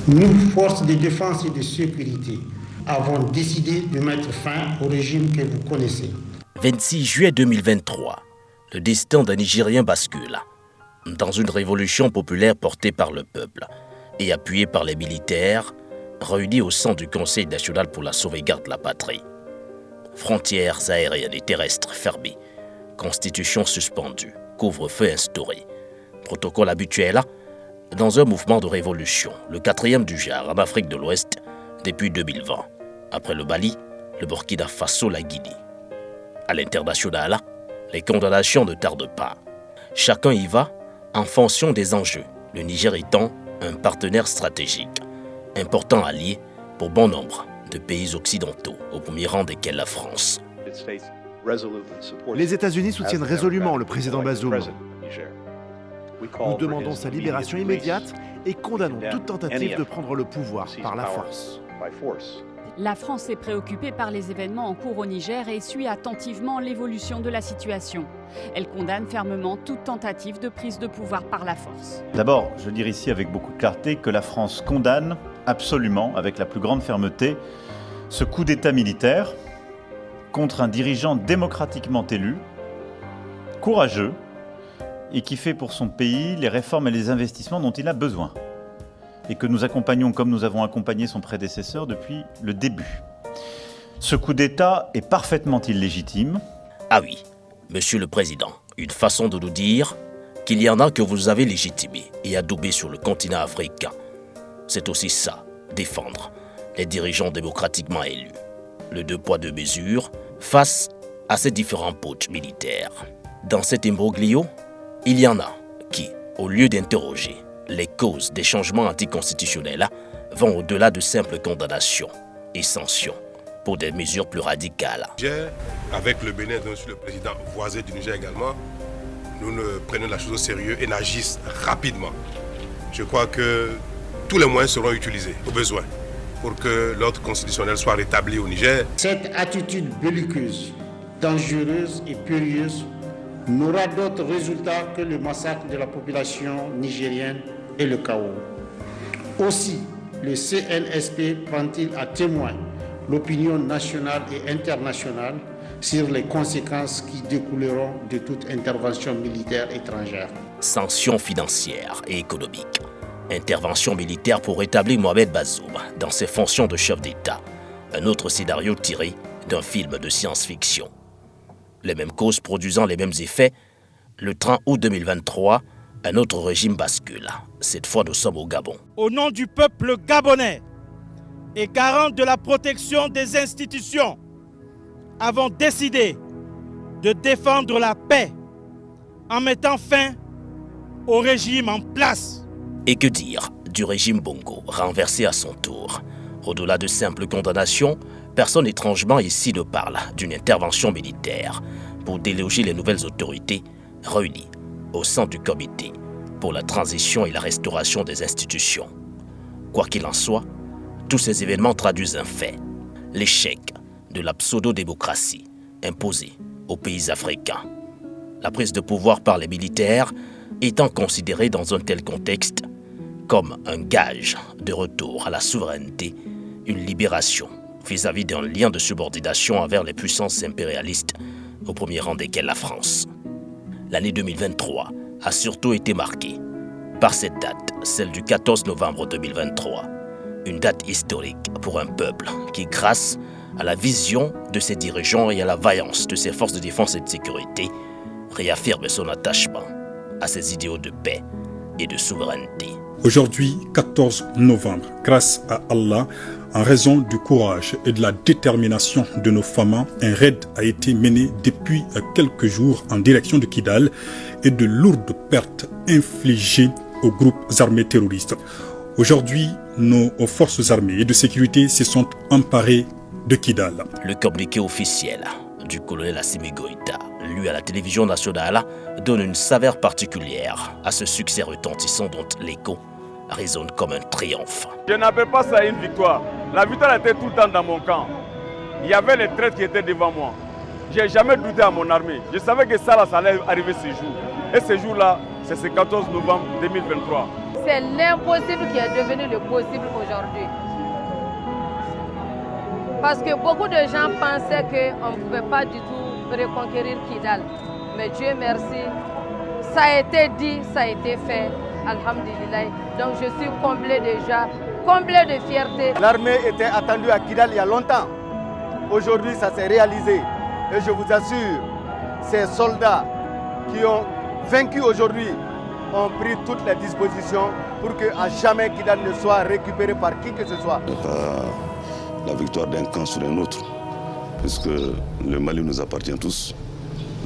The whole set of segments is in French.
Nous, forces de défense et de sécurité, avons décidé de mettre fin au régime que vous connaissez. 26 juillet 2023, le destin d'un Nigérien bascule dans une révolution populaire portée par le peuple et appuyée par les militaires réunis au sein du Conseil national pour la sauvegarde de la patrie. Frontières aériennes et terrestres fermées, constitution suspendue, couvre-feu instauré, protocole habituel dans un mouvement de révolution, le 4e du genre en Afrique de l'Ouest depuis 2020, après le Mali, le Burkina Faso, la Guinée. À l'international, les condamnations ne tardent pas. Chacun y va en fonction des enjeux, le Niger étant un partenaire stratégique, important allié pour bon nombre de pays occidentaux, au premier rang desquels la France. Les États-Unis soutiennent résolument le président Bazoum. Nous demandons sa libération immédiate et condamnons toute tentative de prendre le pouvoir par la force. La France est préoccupée par les événements en cours au Niger et suit attentivement l'évolution de la situation. Elle condamne fermement toute tentative de prise de pouvoir par la force. D'abord, je veux dire ici avec beaucoup de clarté que la France condamne absolument, avec la plus grande fermeté, ce coup d'État militaire contre un dirigeant démocratiquement élu, courageux, et qui fait pour son pays les réformes et les investissements dont il a besoin. Et que nous accompagnons comme nous avons accompagné son prédécesseur depuis le début. Ce coup d'État est parfaitement illégitime. Ah oui, Monsieur le Président, une façon de nous dire qu'il y en a que vous avez légitimés et adoubés sur le continent africain. C'est aussi ça, défendre les dirigeants démocratiquement élus. Le 2 poids 2 mesures face à ces différents putschs militaires. Dans cet imbroglio, il y en a qui, au lieu d'interroger les causes des changements anticonstitutionnels, vont au-delà de simples condamnations et sanctions pour des mesures plus radicales. Avec le Bénin, dont je suis le président voisin du Niger également, nous ne prenons la chose au sérieux et n'agissons rapidement. Je crois que tous les moyens seront utilisés au besoin pour que l'ordre constitutionnel soit rétabli au Niger. Cette attitude belliqueuse, dangereuse et périlleuse n'aura d'autre résultat que le massacre de la population nigérienne et le chaos. Aussi, le CNSP prend-il à témoin l'opinion nationale et internationale sur les conséquences qui découleront de toute intervention militaire étrangère. Sanctions financières et économiques. Intervention militaire pour rétablir Mohamed Bazoum dans ses fonctions de chef d'État. Un autre scénario tiré d'un film de science-fiction. Les mêmes causes produisant les mêmes effets, le 30 août 2023, un autre régime bascule. Cette fois, nous sommes au Gabon. Au nom du peuple gabonais et garant de la protection des institutions, avons décidé de défendre la paix en mettant fin au régime en place. Et que dire du régime Bongo, renversé à son tour? Au-delà de simples condamnations, personne étrangement ici ne parle d'une intervention militaire pour déloger les nouvelles autorités réunies au sein du comité pour la transition et la restauration des institutions. Quoi qu'il en soit, tous ces événements traduisent un fait, l'échec de la pseudo-démocratie imposée aux pays africains. La prise de pouvoir par les militaires étant considérée dans un tel contexte comme un gage de retour à la souveraineté, une libération vis-à-vis d'un lien de subordination envers les puissances impérialistes, au premier rang desquelles la France. L'année 2023 a surtout été marquée par cette date, celle du 14 novembre 2023. Une date historique pour un peuple qui, grâce à la vision de ses dirigeants et à la vaillance de ses forces de défense et de sécurité, réaffirme son attachement à ses idéaux de paix et de souveraineté. Aujourd'hui, 14 novembre, grâce à Allah, en raison du courage et de la détermination de nos femmes, un raid a été mené depuis quelques jours en direction de Kidal et de lourdes pertes infligées aux groupes armés terroristes. Aujourd'hui, nos forces armées et de sécurité se sont emparées de Kidal. Le communiqué officiel du colonel Assimi Goïta, lu à la télévision nationale, donne une saveur particulière à ce succès retentissant dont l'écho résonne comme un triomphe. Je n'appelle pas ça une victoire. La victoire était tout le temps dans mon camp. Il y avait les traîtres qui étaient devant moi. Je n'ai jamais douté à mon armée. Je savais que ça allait arriver ce jour. Et ce jour-là, c'est ce 14 novembre 2023. C'est l'impossible qui est devenu le possible aujourd'hui. Parce que beaucoup de gens pensaient qu'on ne pouvait pas du tout reconquérir Kidal. Mais Dieu merci, ça a été dit, ça a été fait. Alhamdulillah. Donc je suis comblé déjà, comblé de fierté. L'armée était attendue à Kidal il y a longtemps. Aujourd'hui, ça s'est réalisé. Et je vous assure, ces soldats qui ont vaincu aujourd'hui ont pris toutes les dispositions pour que à jamais Kidal ne soit récupéré par qui que ce soit. Pas la victoire d'un camp sur un autre, puisque le Mali nous appartient tous.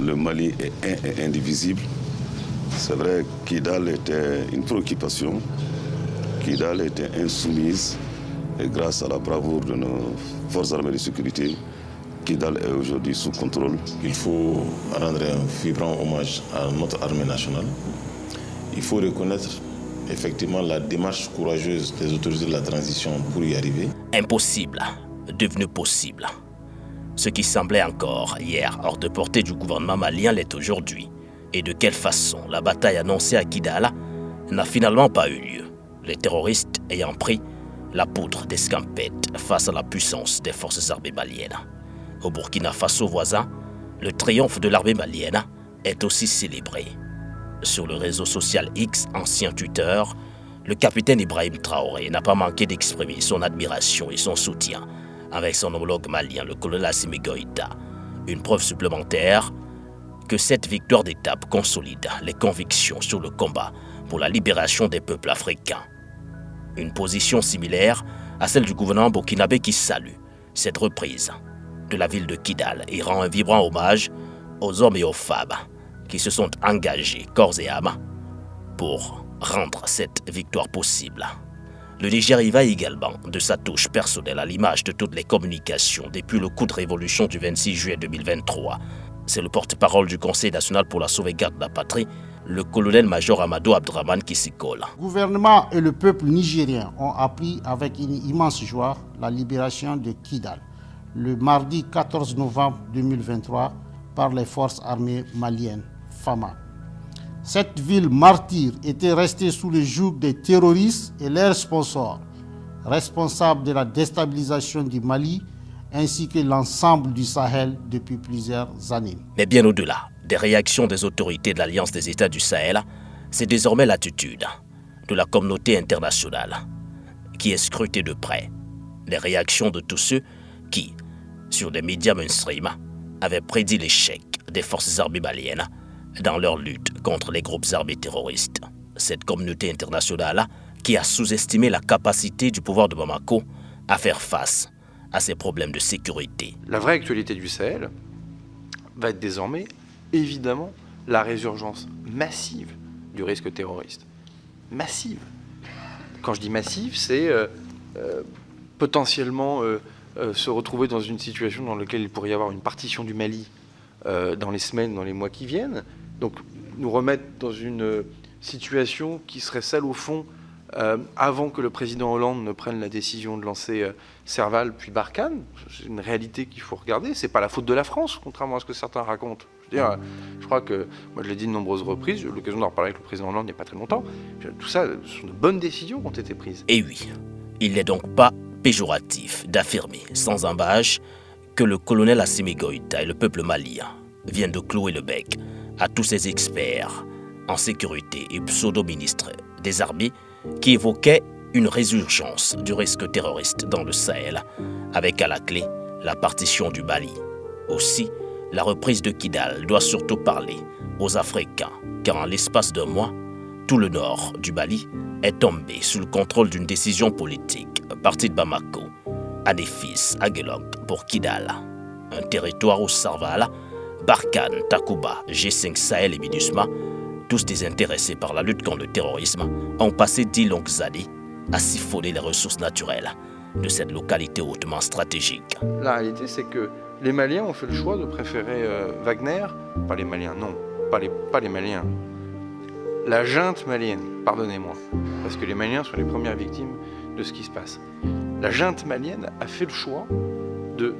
Le Mali est un et indivisible. C'est vrai que Kidal était une préoccupation. Kidal était insoumise. Et grâce à la bravoure de nos forces armées de sécurité, Kidal est aujourd'hui sous contrôle. Il faut rendre un vibrant hommage à notre armée nationale. Il faut reconnaître effectivement la démarche courageuse des autorités de la transition pour y arriver. Impossible, devenu possible. Ce qui semblait encore hier hors de portée du gouvernement malien l'est aujourd'hui. Et de quelle façon la bataille annoncée à Kidal n'a finalement pas eu lieu, les terroristes ayant pris la poudre d'escampette face à la puissance des forces armées maliennes. Au Burkina Faso voisin, le triomphe de l'armée malienne est aussi célébré. Sur le réseau social X, ancien Twitter, le capitaine Ibrahim Traoré n'a pas manqué d'exprimer son admiration et son soutien avec son homologue malien, le colonel Assimi Goïta. Une preuve supplémentaire que cette victoire d'étape consolide les convictions sur le combat pour la libération des peuples africains. Une position similaire à celle du gouvernement burkinabé qui salue cette reprise de la ville de Kidal et rend un vibrant hommage aux hommes et aux femmes qui se sont engagés corps et âme pour rendre cette victoire possible. Le Niger y va également de sa touche personnelle à l'image de toutes les communications depuis le coup de révolution du 26 juillet 2023. C'est le porte-parole du Conseil national pour la sauvegarde de la patrie, le colonel-major Amadou Abdraman qui s'y colle. Le gouvernement et le peuple nigérien ont appris avec une immense joie la libération de Kidal, le mardi 14 novembre 2023, par les forces armées maliennes, FAMA. Cette ville martyre était restée sous le joug des terroristes et leurs sponsors, responsables de la déstabilisation du Mali, ainsi que l'ensemble du Sahel depuis plusieurs années. Mais bien au-delà des réactions des autorités de l'Alliance des États du Sahel, c'est désormais l'attitude de la communauté internationale qui est scrutée de près. Les réactions de tous ceux qui, sur des médias mainstream, avaient prédit l'échec des forces armées maliennes dans leur lutte contre les groupes armés terroristes. Cette communauté internationale qui a sous-estimé la capacité du pouvoir de Bamako à faire face à ces problèmes de sécurité. La vraie actualité du Sahel va être désormais, évidemment, la résurgence massive du risque terroriste. Massive. Quand je dis massive, c'est potentiellement se retrouver dans une situation dans laquelle il pourrait y avoir une partition du Mali dans les semaines, dans les mois qui viennent. Donc nous remettre dans une situation qui serait celle au fond avant que le président Hollande ne prenne la décision de lancer Serval puis Barkhane. C'est une réalité qu'il faut regarder. C'est pas la faute de la France, contrairement à ce que certains racontent. Je crois que, moi je l'ai dit de nombreuses reprises, j'ai eu l'occasion d'en reparler avec le président Hollande il n'y a pas très longtemps. Tout ça, ce sont de bonnes décisions qui ont été prises. Et oui, il n'est donc pas péjoratif d'affirmer sans embâche que le colonel Assimi Goïta et le peuple malien viennent de clouer le bec à tous ces experts en sécurité et pseudo-ministres des armées qui évoquaient une résurgence du risque terroriste dans le Sahel, avec à la clé la partition du Mali. Aussi, la reprise de Kidal doit surtout parler aux Africains, car en l'espace d'un mois, tout le nord du Mali est tombé sous le contrôle d'une décision politique partie de Bamako, Adéfis, Aguelog pour Kidal, un territoire où Serval, Barkhane, Takuba, G5 Sahel et MINUSMA, tous désintéressés par la lutte contre le terrorisme, ont passé 10 longues années à siphonner les ressources naturelles de cette localité hautement stratégique. La réalité, c'est que les Maliens ont fait le choix de préférer Wagner, pas les Maliens, non, pas les Maliens, la junte malienne, pardonnez-moi, parce que les Maliens sont les premières victimes de ce qui se passe. La junte malienne a fait le choix de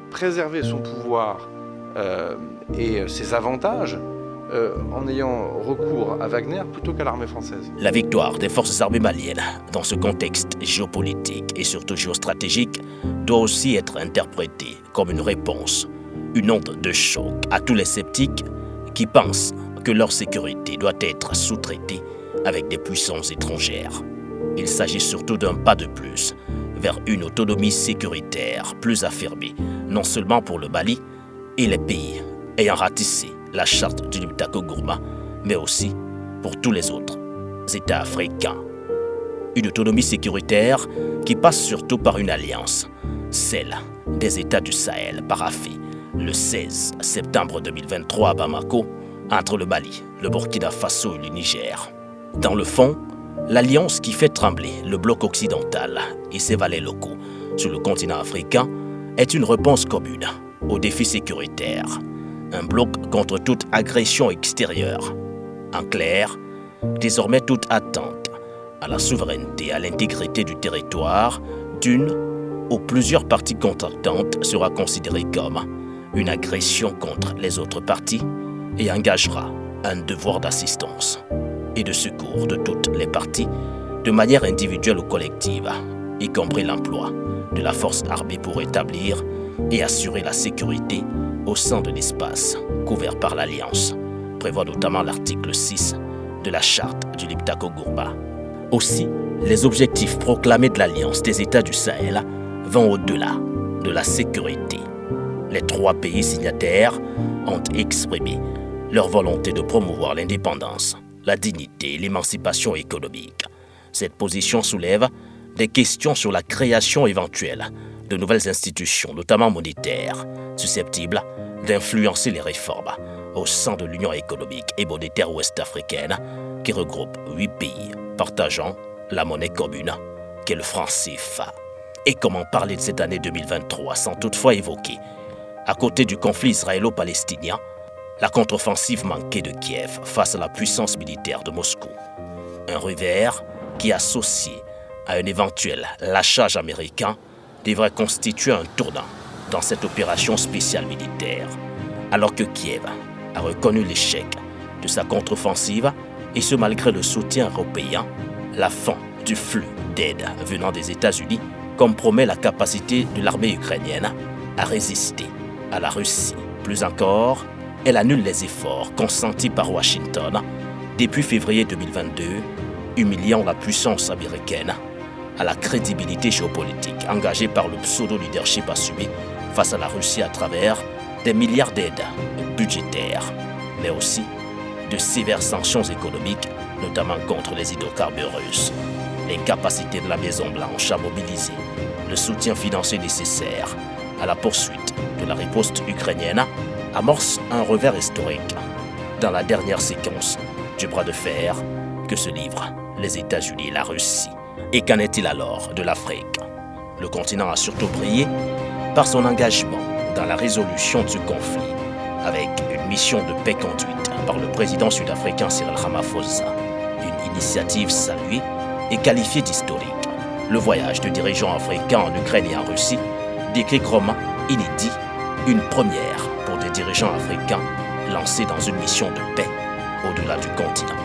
préserver son pouvoir et ses avantages en ayant recours à Wagner plutôt qu'à l'armée française. La victoire des forces armées maliennes dans ce contexte géopolitique et surtout géostratégique doit aussi être interprétée comme une réponse, une onde de choc à tous les sceptiques qui pensent que leur sécurité doit être sous-traitée avec des puissances étrangères. Il s'agit surtout d'un pas de plus vers une autonomie sécuritaire plus affirmée, non seulement pour le Mali et les pays ayant ratissé la charte du Liptako-Gourma, mais aussi pour tous les autres États africains. Une autonomie sécuritaire qui passe surtout par une alliance, celle des États du Sahel paraphée le 16 septembre 2023 à Bamako, entre le Mali, le Burkina Faso et le Niger. Dans le fond, l'alliance qui fait trembler le bloc occidental et ses valets locaux sur le continent africain est une réponse commune aux défis sécuritaires. Un bloc contre toute agression extérieure. En clair, désormais toute atteinte à la souveraineté et à l'intégrité du territoire d'une ou plusieurs parties contractantes sera considérée comme une agression contre les autres parties et engagera un devoir d'assistance et de secours de toutes les parties de manière individuelle ou collective, y compris l'emploi de la force armée pour établir et assurer la sécurité au sein de l'espace couvert par l'Alliance, prévoit notamment l'article 6 de la charte du Liptako-Gourma. Aussi, les objectifs proclamés de l'Alliance des États du Sahel vont au-delà de la sécurité. Les 3 pays signataires ont exprimé leur volonté de promouvoir l'indépendance, la dignité et l'émancipation économique. Cette position soulève des questions sur la création éventuelle de nouvelles institutions, notamment monétaires, susceptibles d'influencer les réformes au sein de l'Union économique et monétaire ouest-africaine qui regroupe 8 pays partageant la monnaie commune qu'est le franc CFA. Et comment parler de cette année 2023 sans toutefois évoquer, à côté du conflit israélo-palestinien, la contre-offensive manquée de Kiev face à la puissance militaire de Moscou. Un revers qui, associé à un éventuel lâchage américain, devrait constituer un tournant dans cette opération spéciale militaire, alors que Kiev a reconnu l'échec de sa contre-offensive, et ce malgré le soutien européen, la fin du flux d'aide venant des États-Unis compromet la capacité de l'armée ukrainienne à résister à la Russie. Plus encore, elle annule les efforts consentis par Washington depuis février 2022, humiliant la puissance américaine à la crédibilité géopolitique engagée par le pseudo-leadership assumé face à la Russie à travers des milliards d'aides budgétaires, mais aussi de sévères sanctions économiques, notamment contre les hydrocarbures russes. L'incapacité de la Maison-Blanche à mobiliser le soutien financier nécessaire à la poursuite de la riposte ukrainienne amorce un revers historique dans la dernière séquence du bras de fer que se livrent les États-Unis et la Russie. Et qu'en est-il alors de l'Afrique? Le continent a surtout brillé par son engagement dans la résolution du conflit, avec une mission de paix conduite par le président sud-africain Cyril Ramaphosa, une initiative saluée et qualifiée d'historique. Le voyage de dirigeants africains en Ukraine et en Russie décrit comme inédit, une première pour des dirigeants africains lancés dans une mission de paix au-delà du continent.